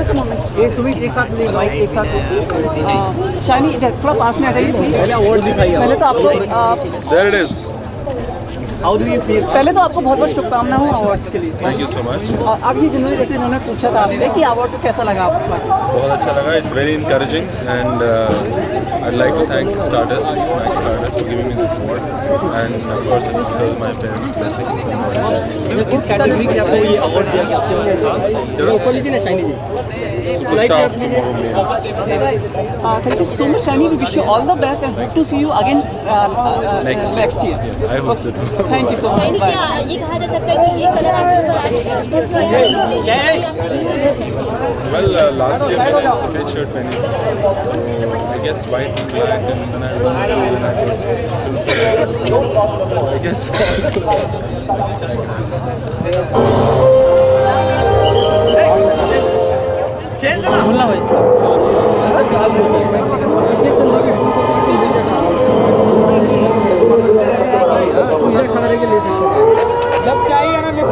Just moment, ये सुमित एक साथ ले, माइक एक साथ। शाइनी इधर थोड़ा पास में आ जाइए प्लीज। पहले अवार्ड दिखाइए। पहले तो आपको There it is. How do you feel? पहले तो आपको बहुत बहुत शुभकामनाएं हो अवार्ड्स के लिए। Thank you so much. और अब ये जिन्होंने जैसे इन्होंने पूछा था आपसे कि अवार्ड को कैसा लगा आपको? बहुत अच्छा लगा. It's very encouraging and I'd like to thank Stardust, Mike Stardust for giving me this award. And of course it's because of my parents' blessing. किस कैटेगरी में आपको ये अवार्ड दिया गया? जरा ऊपर लीजिए ना Shiny ji. Superstar of Tomorrowland. Thank you so much, Shiny. We wish you all the best and hope to see you again next year. Yes, I hope so too. Thank you so much. Shiny, क्या ये कहा जा सकता है कि ये colour आपके ऊपर सूट किया है, इसलिए Well, last year मैंने सफेद शर्ट पहनी थी. I guess white and black and then I won and I guess. बोलना भाई। जब चाहिए ना मैं